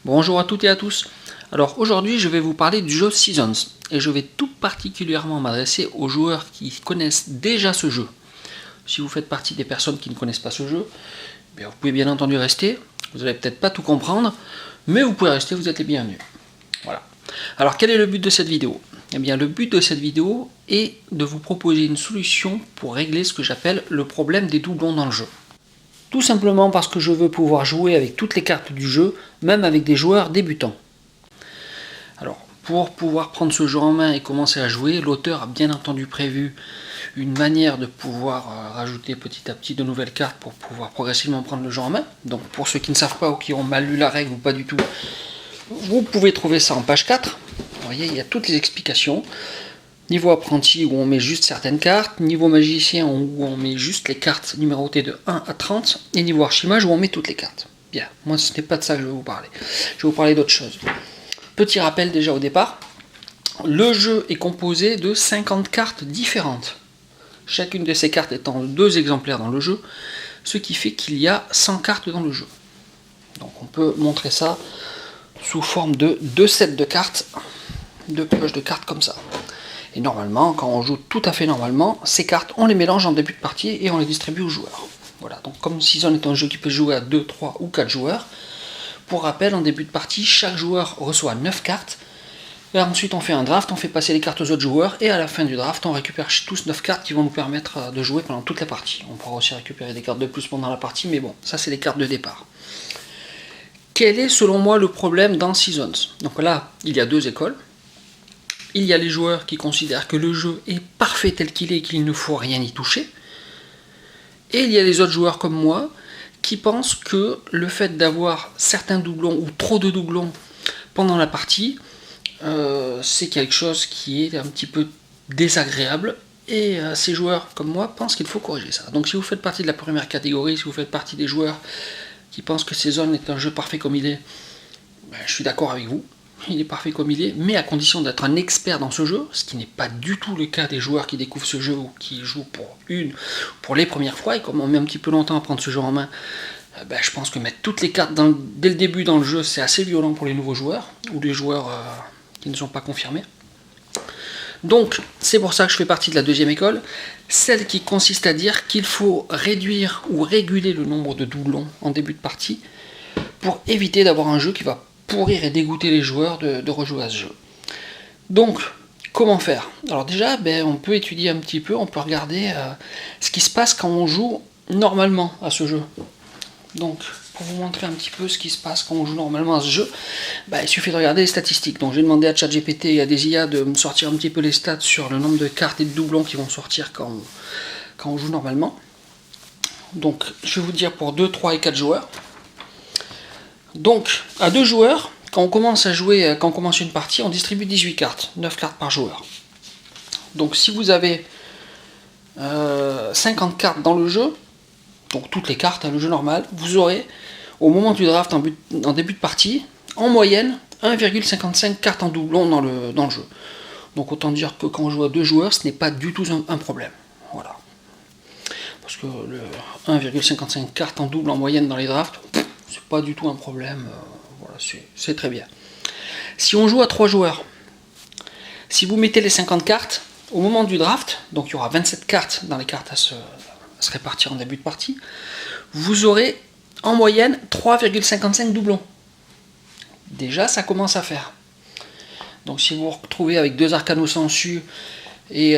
Bonjour à toutes et à tous. Alors aujourd'hui je vais vous parler du jeu Seasons et je vais tout particulièrement m'adresser aux joueurs qui connaissent déjà ce jeu. Si vous faites partie des personnes qui ne connaissent pas ce jeu, vous pouvez bien entendu rester, vous n'allez peut-être pas tout comprendre, mais vous pouvez rester, vous êtes les bienvenus. Voilà. Alors quel est le but de cette vidéo ? Eh bien le but de cette vidéo est de vous proposer une solution pour régler ce que j'appelle le problème des doublons dans le jeu. Tout simplement parce que je veux pouvoir jouer avec toutes les cartes du jeu, même avec des joueurs débutants. Alors, pour pouvoir prendre ce jeu en main et commencer à jouer, l'auteur a bien entendu prévu une manière de pouvoir rajouter petit à petit de nouvelles cartes pour pouvoir progressivement prendre le jeu en main. Donc pour ceux qui ne savent pas ou qui ont mal lu la règle ou pas du tout, vous pouvez trouver ça en page 4. Vous voyez, il y a toutes les explications. Niveau apprenti où on met juste certaines cartes, niveau magicien où on met juste les cartes numérotées de 1 à 30, et niveau archimage où on met toutes les cartes. Bien, moi ce n'est pas de ça que je vais vous parler. Je vais vous parler d'autre chose. Petit rappel déjà au départ, le jeu est composé de 50 cartes différentes. Chacune de ces cartes étant 2 exemplaires dans le jeu, ce qui fait qu'il y a 100 cartes dans le jeu. Donc on peut montrer ça sous forme de 2 sets de cartes, 2 pioches de cartes comme ça. Et normalement, quand on joue tout à fait normalement, ces cartes, on les mélange en début de partie et on les distribue aux joueurs. Voilà, donc comme Season est un jeu qui peut jouer à 2, 3 ou 4 joueurs, pour rappel, en début de partie, chaque joueur reçoit 9 cartes, et ensuite on fait un draft, on fait passer les cartes aux autres joueurs, et à la fin du draft, on récupère tous 9 cartes qui vont nous permettre de jouer pendant toute la partie. On pourra aussi récupérer des cartes de plus pendant la partie, mais bon, ça c'est les cartes de départ. Quel est selon moi le problème dans Seasons ? Donc là, il y a 2 écoles. Il y a les joueurs qui considèrent que le jeu est parfait tel qu'il est et qu'il ne faut rien y toucher. Et il y a les autres joueurs comme moi qui pensent que le fait d'avoir certains doublons ou trop de doublons pendant la partie, c'est quelque chose qui est un petit peu désagréable. Et ces joueurs comme moi pensent qu'il faut corriger ça. Donc si vous faites partie de la première catégorie, si vous faites partie des joueurs qui pensent que Season est un jeu parfait comme il est, je suis d'accord avec vous. Il est parfait comme il est, mais à condition d'être un expert dans ce jeu, ce qui n'est pas du tout le cas des joueurs qui découvrent ce jeu ou qui jouent pour les premières fois, et comme on met un petit peu longtemps à prendre ce jeu en main, je pense que mettre toutes les cartes dès le début dans le jeu, c'est assez violent pour les nouveaux joueurs, ou les joueurs qui ne sont pas confirmés. Donc, c'est pour ça que je fais partie de la deuxième école, celle qui consiste à dire qu'il faut réduire ou réguler le nombre de doublons en début de partie, pour éviter d'avoir un jeu qui va pourrir et dégoûter les joueurs de rejouer à ce jeu. Donc, comment faire ? Alors déjà, on peut étudier un petit peu, on peut regarder ce qui se passe quand on joue normalement à ce jeu. Donc, pour vous montrer un petit peu ce qui se passe quand on joue normalement à ce jeu, il suffit de regarder les statistiques. Donc j'ai demandé à ChatGPT et à des IA de me sortir un petit peu les stats sur le nombre de cartes et de doublons qui vont sortir quand on joue normalement. Donc, je vais vous dire pour 2, 3 et 4 joueurs. Donc, à 2 joueurs, quand on commence à jouer, quand on commence une partie, on distribue 18 cartes, 9 cartes par joueur. Donc si vous avez 50 cartes dans le jeu, donc toutes les cartes, le jeu normal, vous aurez, au moment du draft en début de partie, en moyenne, 1,55 cartes en doublon dans le jeu. Donc autant dire que quand on joue à 2 joueurs, ce n'est pas du tout un problème. Voilà. Parce que le 1,55 cartes en double en moyenne dans les drafts, c'est pas du tout un problème, voilà, c'est très bien. Si on joue à 3 joueurs, si vous mettez les 50 cartes, au moment du draft, donc il y aura 27 cartes dans les cartes à se répartir en début de partie, vous aurez en moyenne 3,55 doublons. Déjà, ça commence à faire. Donc si vous vous retrouvez avec 2 Arcanos Sensu et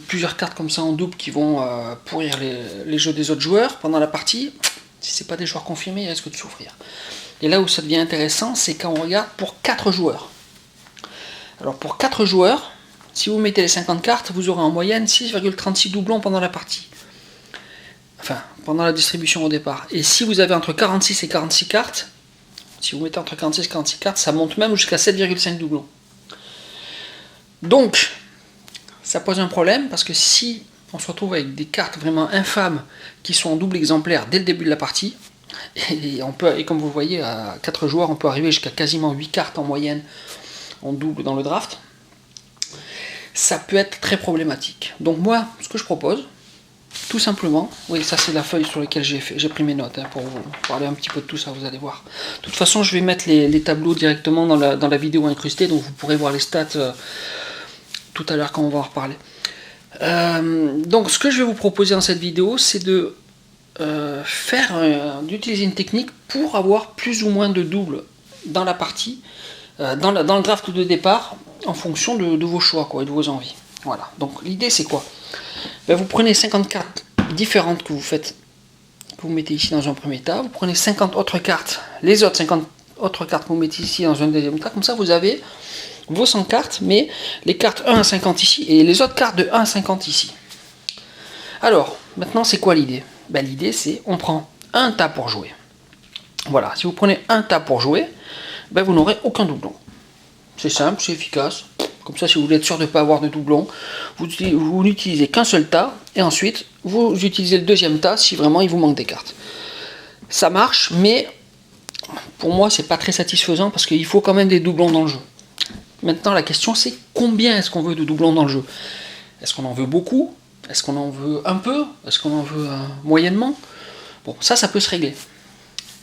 plusieurs cartes comme ça en double qui vont pourrir les jeux des autres joueurs pendant la partie, si ce n'est pas des joueurs confirmés, ils risquent de souffrir. Et là où ça devient intéressant, c'est quand on regarde pour 4 joueurs. Alors pour 4 joueurs, si vous mettez les 50 cartes, vous aurez en moyenne 6,36 doublons pendant la partie. Enfin, pendant la distribution au départ. Et si vous avez entre 46 et 46 cartes, si vous mettez entre 46 et 46 cartes, ça monte même jusqu'à 7,5 doublons. Donc, ça pose un problème, parce que si on se retrouve avec des cartes vraiment infâmes qui sont en double exemplaire dès le début de la partie, et comme vous le voyez, à 4 joueurs, on peut arriver jusqu'à quasiment 8 cartes en moyenne en double dans le draft, ça peut être très problématique. Donc moi, ce que je propose, tout simplement, oui, ça c'est la feuille sur laquelle j'ai pris mes notes, hein, pour vous parler un petit peu de tout ça, vous allez voir. De toute façon, je vais mettre les tableaux directement dans la vidéo incrustée, donc vous pourrez voir les stats tout à l'heure quand on va en reparler. Donc ce que je vais vous proposer dans cette vidéo, c'est de d'utiliser une technique pour avoir plus ou moins de doubles dans la partie, dans le draft de départ, en fonction de vos choix, quoi, et de vos envies. Voilà, donc l'idée c'est quoi? Ben, vous prenez 50 cartes différentes que vous mettez ici dans un premier tas, vous prenez 50 autres cartes, les autres 50 autres cartes que vous mettez ici dans un deuxième tas, comme ça vous avez vos 100 cartes, mais les cartes 1 à 50 ici, et les autres cartes de 1 à 50 ici. Alors, maintenant c'est quoi l'idée? Ben, l'idée c'est, on prend un tas pour jouer. Voilà, si vous prenez un tas pour jouer, ben, vous n'aurez aucun doublon. C'est simple, c'est efficace. Comme ça, si vous voulez être sûr de ne pas avoir de doublons, vous n'utilisez qu'un seul tas, et ensuite, vous utilisez le deuxième tas si vraiment il vous manque des cartes. Ça marche, mais pour moi, c'est pas très satisfaisant, parce qu'il faut quand même des doublons dans le jeu. Maintenant, la question, c'est combien est-ce qu'on veut de doublons dans le jeu? Est-ce qu'on en veut beaucoup? Est-ce qu'on en veut un peu? Est-ce qu'on en veut moyennement? Bon, ça peut se régler.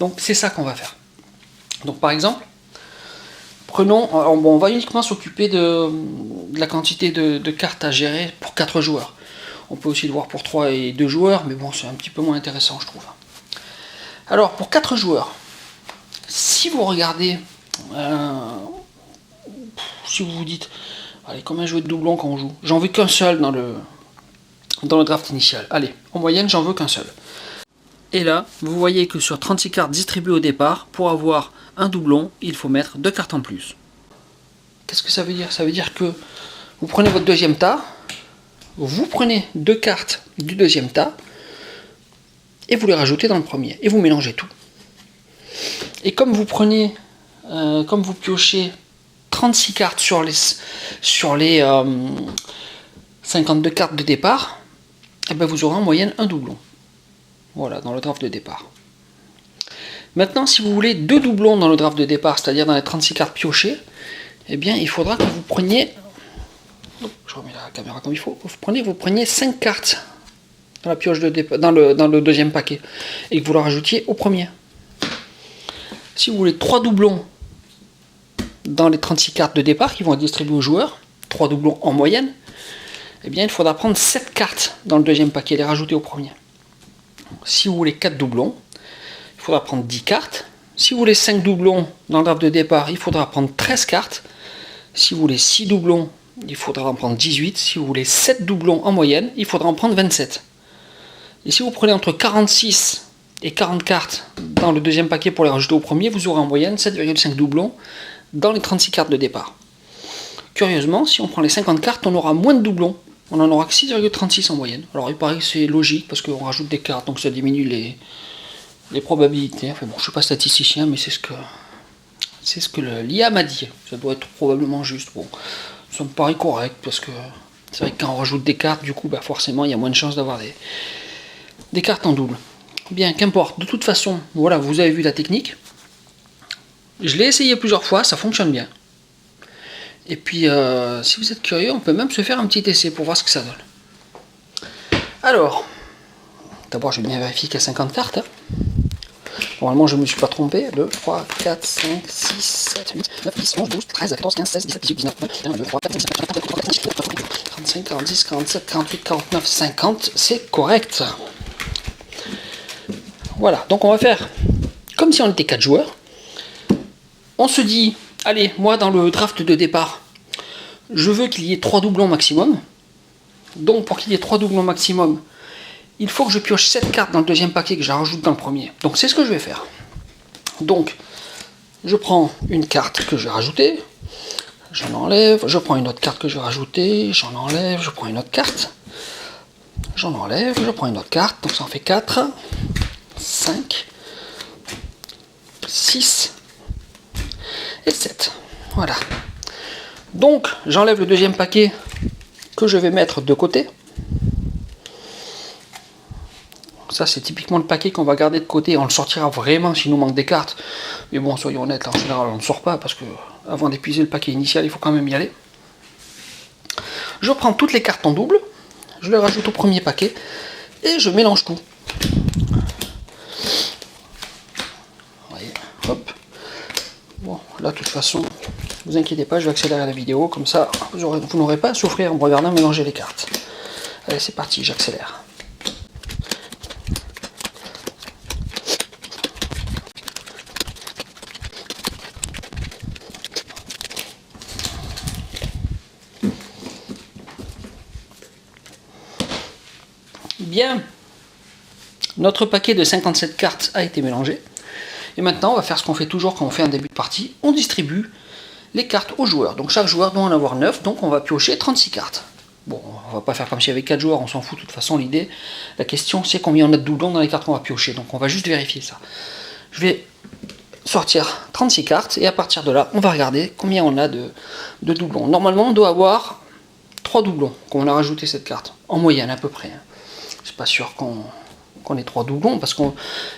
Donc, c'est ça qu'on va faire. Donc, par exemple, prenons, on va uniquement s'occuper de la quantité de cartes à gérer pour 4 joueurs. On peut aussi le voir pour 3 et 2 joueurs, mais bon, c'est un petit peu moins intéressant, je trouve. Alors, pour 4 joueurs, si vous regardez, si vous vous dites, allez, combien je veux de doublons quand on joue? J'en veux qu'un seul dans le draft initial. Allez, en moyenne, j'en veux qu'un seul. Et là, vous voyez que sur 36 cartes distribuées au départ, pour avoir un doublon, il faut mettre 2 cartes en plus. Qu'est-ce que ça veut dire? Ça veut dire que vous prenez votre deuxième tas, vous prenez 2 cartes du deuxième tas, et vous les rajoutez dans le premier, et vous mélangez tout. Et comme vous piochez 36 cartes sur les 52 cartes de départ, et ben vous aurez en moyenne un doublon. Voilà, dans le draft de départ. Maintenant, si vous voulez 2 doublons dans le draft de départ, c'est-à-dire dans les 36 cartes piochées, eh bien, il faudra que vous preniez... Je remets la caméra comme il faut. Vous preniez 5 cartes dans la pioche de départ, dans le deuxième paquet, et que vous le rajoutiez au premier. Si vous voulez 3 doublons dans les 36 cartes de départ qui vont être distribuées aux joueurs, 3 doublons en moyenne, eh bien, il faudra prendre 7 cartes dans le deuxième paquet et les rajouter au premier. Si vous voulez 4 doublons, il faudra prendre 10 cartes. Si vous voulez 5 doublons dans le draft de départ, il faudra prendre 13 cartes. Si vous voulez 6 doublons, il faudra en prendre 18. Si vous voulez 7 doublons en moyenne, il faudra en prendre 27. Et si vous prenez entre 46 et 40 cartes dans le deuxième paquet pour les rajouter au premier, vous aurez en moyenne 7,5 doublons dans les 36 cartes de départ. Curieusement, si on prend les 50 cartes, on aura moins de doublons. On en aura que 6,36 en moyenne. Alors il paraît que c'est logique parce qu'on rajoute des cartes, donc ça diminue les probabilités. Enfin bon, je ne suis pas statisticien, mais c'est ce que l'IA m'a dit. Ça doit être probablement juste. Bon, ça me paraît correct parce que c'est vrai que quand on rajoute des cartes, du coup, bah forcément, il y a moins de chances d'avoir des cartes en double. Bien, qu'importe. De toute façon, voilà, vous avez vu la technique. Je l'ai essayé plusieurs fois, ça fonctionne bien. Et puis, si vous êtes curieux, on peut même se faire un petit essai pour voir ce que ça donne. Alors, d'abord, je vais bien vérifier qu'il y a 50 cartes. Hein. Normalement, je ne me suis pas trompé. 2, 3, 4, 5, 6, 7, 8, 9, 10, 11, 12, 13, 14, 15, 16, 17, 18, 19, 20, 21, 22, 23, 24, 25, 26, 27, 28, 35, 46, 47, 48, 49, 50. C'est correct. Voilà, donc on va faire comme si on était 4 joueurs. On se dit... Allez, moi dans le draft de départ, je veux qu'il y ait 3 doublons maximum. Donc pour qu'il y ait 3 doublons maximum, il faut que je pioche 7 cartes dans le deuxième paquet que je rajoute dans le premier. Donc c'est ce que je vais faire. Donc je prends une carte que je vais rajouter, j'en enlève, je prends une autre carte que je vais rajouter, j'en enlève, je prends une autre carte, j'en enlève, je prends une autre carte, donc ça en fait 4, 5, 6, et 7. Voilà. Donc, j'enlève le deuxième paquet que je vais mettre de côté. Ça, c'est typiquement le paquet qu'on va garder de côté. On le sortira vraiment s'il nous manque des cartes. Mais bon, soyons honnêtes, là, en général, on ne sort pas parce que avant d'épuiser le paquet initial, il faut quand même y aller. Je prends toutes les cartes en double. Je les rajoute au premier paquet. et je mélange tout. Voyez, hop. Bon, là, de toute façon, ne vous inquiétez pas, je vais accélérer la vidéo, comme ça, vous n'aurez pas à souffrir en me regardant mélanger les cartes. Allez, c'est parti, j'accélère. Bien, notre paquet de 57 cartes a été mélangé. Et maintenant, on va faire ce qu'on fait toujours quand on fait un début de partie. On distribue les cartes aux joueurs. Donc chaque joueur doit en avoir 9, donc on va piocher 36 cartes. Bon, on va pas faire comme s'il y avait 4 joueurs, on s'en fout de toute façon. L'idée, la question, c'est combien on a de doublons dans les cartes qu'on va piocher. Donc on va juste vérifier ça. Je vais sortir 36 cartes, et à partir de là, on va regarder combien on a de doublons. Normalement, on doit avoir 3 doublons quand on a rajouté cette carte. En moyenne, à peu près. C'est pas sûr qu'on ait 3 doublons, parce qu'on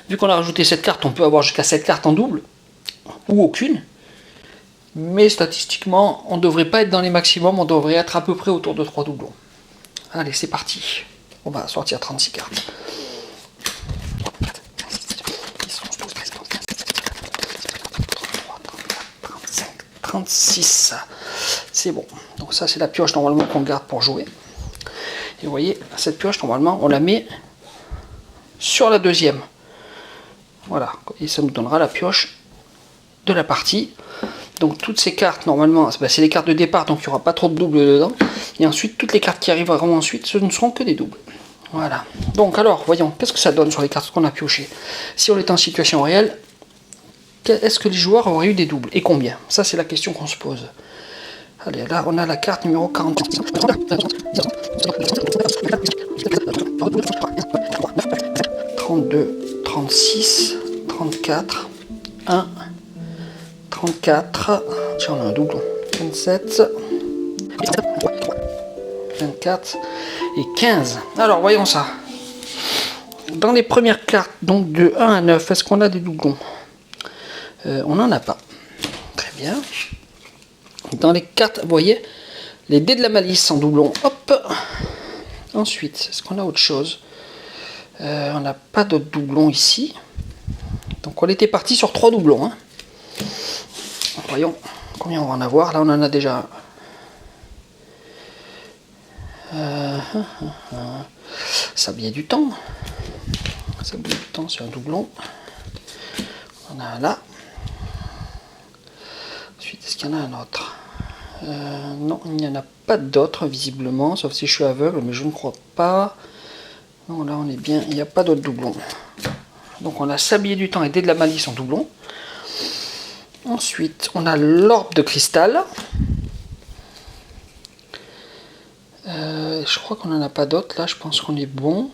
vu qu'on a rajouté cette carte, on peut avoir jusqu'à 7 cartes en double, ou aucune. Mais statistiquement, on ne devrait pas être dans les maximums, on devrait être à peu près autour de 3 doublons. Allez, c'est parti. On va sortir 36 cartes. 36. C'est bon. Donc ça, c'est la pioche normalement qu'on garde pour jouer. Et vous voyez, cette pioche, normalement, on la met sur la deuxième. Voilà. Et ça nous donnera la pioche de la partie. Donc toutes ces cartes, normalement, c'est les cartes de départ, donc il n'y aura pas trop de doubles dedans. Et ensuite, toutes les cartes qui arriveront ensuite, ce ne seront que des doubles. Voilà. Donc alors, voyons, qu'est-ce que ça donne sur les cartes qu'on a piochées? Si on est en situation réelle, est-ce que les joueurs auraient eu des doubles? Et combien? Ça, c'est la question qu'on se pose. Allez, là, on a la carte numéro 40. 32, 36, 34, 1... 34, tiens, on a un doublon, 27, 24 et 15. Alors, voyons ça. Dans les premières cartes, donc de 1 à 9, est-ce qu'on a des doublons? On n'en a pas. Très bien. Dans les cartes, vous voyez, les dés de la malice en doublon. Hop. Ensuite, est-ce qu'on a autre chose? On n'a pas d'autres doublons ici. Donc, on était parti sur 3 doublons. Hein. Voyons combien on va en avoir. Là, on en a déjà. Sablier du temps. Sablier du temps, c'est un doublon. On a un là. Ensuite, est-ce qu'il y en a un autre? Non, il n'y en a pas d'autres, visiblement. Sauf si je suis aveugle, mais je ne crois pas. Non, là, on est bien. Il n'y a pas d'autres doublons. Donc, on a Sablier du temps et Dés de la malice en doublon. Ensuite, on a l'orbe de cristal. Je crois qu'on n'en a pas d'autres. Là, je pense qu'on est bon.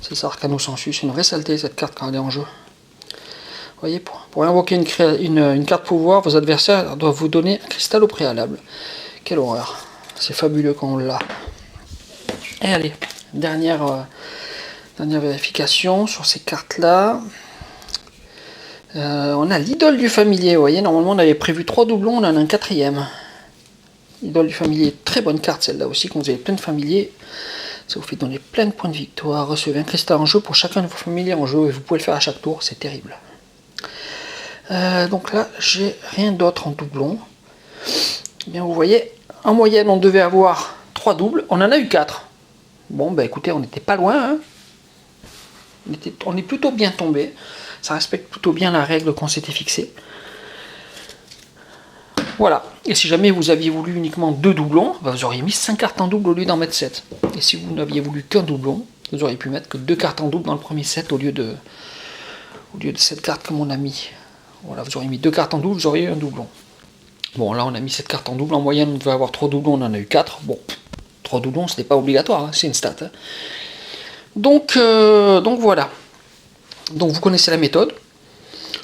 C'est ça, Arcano Sensus. C'est une vraie saleté, cette carte, quand elle est en jeu. Vous voyez, pour invoquer une carte pouvoir, vos adversaires doivent vous donner un cristal au préalable. Quelle horreur. C'est fabuleux quand on l'a. Et allez, dernière vérification sur ces cartes-là. On a l'idole du familier, vous voyez, normalement on avait prévu 3 doublons, on en a un 4e. Idole du familier, très bonne carte celle-là aussi, quand vous avez plein de familiers, ça vous fait donner plein de points de victoire. Recevez un cristal en jeu pour chacun de vos familiers en jeu, et vous pouvez le faire à chaque tour, c'est terrible. Donc là, j'ai rien d'autre en doublon. Bien, vous voyez, en moyenne on devait avoir 3 doubles, on en a eu 4. Bon, bah écoutez, on n'était pas loin, hein. On est plutôt bien tombé. Ça respecte plutôt bien la règle qu'on s'était fixée. Voilà. Et si jamais vous aviez voulu uniquement 2 doublons, vous auriez mis 5 cartes en double au lieu d'en mettre 7. Et si vous n'aviez voulu qu'un doublon, vous auriez pu mettre que 2 cartes en double dans le premier set au lieu de 7 cartes comme on a mis. Voilà, vous auriez mis 2 cartes en double, vous auriez eu un doublon. Bon, là on a mis 7 cartes en double. En moyenne, on devait avoir 3 doublons, on en a eu 4. Bon, 3 doublons, ce n'est pas obligatoire, hein, c'est une stat. Hein. Donc voilà. Donc vous connaissez la méthode.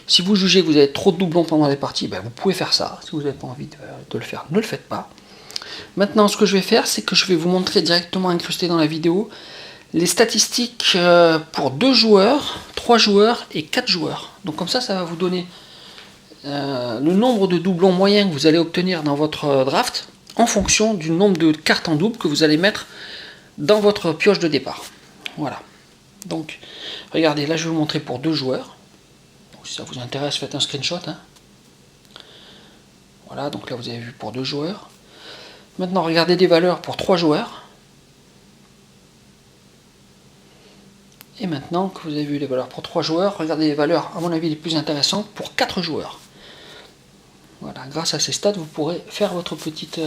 Si vous jugez que vous avez trop de doublons pendant les parties, ben vous pouvez faire ça. Si vous n'avez pas envie de le faire, ne le faites pas. Maintenant, ce que je vais faire, c'est que je vais vous montrer directement incrusté dans la vidéo les statistiques pour 2 joueurs, 3 joueurs et 4 joueurs. Donc comme ça va vous donner le nombre de doublons moyens que vous allez obtenir dans votre draft en fonction du nombre de cartes en double que vous allez mettre dans votre pioche de départ. Voilà. Donc, regardez, là je vais vous montrer pour 2 joueurs. Donc, si ça vous intéresse, faites un screenshot. Hein. Voilà, donc là vous avez vu pour 2 joueurs. Maintenant, regardez des valeurs pour 3 joueurs. Et maintenant que vous avez vu les valeurs pour 3 joueurs, regardez les valeurs, à mon avis, les plus intéressantes pour 4 joueurs. Voilà, grâce à ces stats, vous pourrez faire votre petite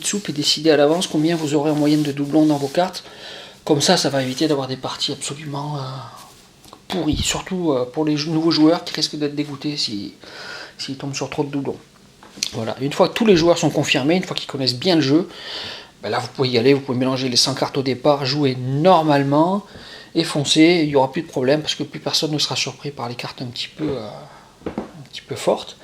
soupe et décider à l'avance combien vous aurez en moyenne de doublons dans vos cartes. Comme ça, ça va éviter d'avoir des parties absolument pourries, surtout pour les nouveaux joueurs qui risquent d'être dégoûtés s'ils tombent sur trop de doublons. Voilà, une fois que tous les joueurs sont confirmés, une fois qu'ils connaissent bien le jeu, ben là vous pouvez y aller, vous pouvez mélanger les 100 cartes au départ, jouer normalement et foncer, il n'y aura plus de problème parce que plus personne ne sera surpris par les cartes un petit peu fortes.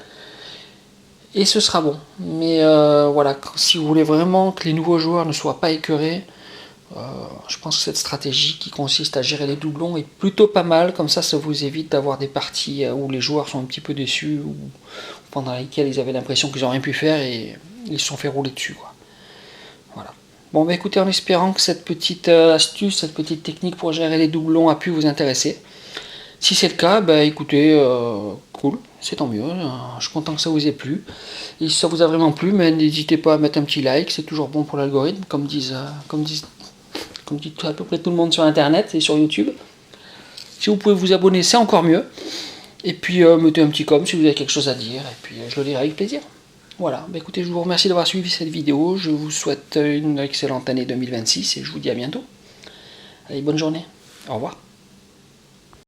Et ce sera bon. Mais voilà, si vous voulez vraiment que les nouveaux joueurs ne soient pas écœurés, je pense que cette stratégie qui consiste à gérer les doublons est plutôt pas mal. Comme ça vous évite d'avoir des parties où les joueurs sont un petit peu déçus ou pendant lesquelles ils avaient l'impression qu'ils n'ont rien pu faire et ils se sont fait rouler dessus. Quoi. Voilà. Bon, bah écoutez, en espérant que cette petite astuce, cette petite technique pour gérer les doublons a pu vous intéresser. Si c'est le cas, bah écoutez, cool, c'est tant mieux, je suis content que ça vous ait plu. Et si ça vous a vraiment plu, n'hésitez pas à mettre un petit like, c'est toujours bon pour l'algorithme, comme dit à peu près tout le monde sur internet et sur YouTube. Si vous pouvez vous abonner, c'est encore mieux. Et puis mettez un petit com si vous avez quelque chose à dire, et puis je le dirai avec plaisir. Voilà, bah écoutez, je vous remercie d'avoir suivi cette vidéo, je vous souhaite une excellente année 2026 et je vous dis à bientôt. Allez, bonne journée, au revoir.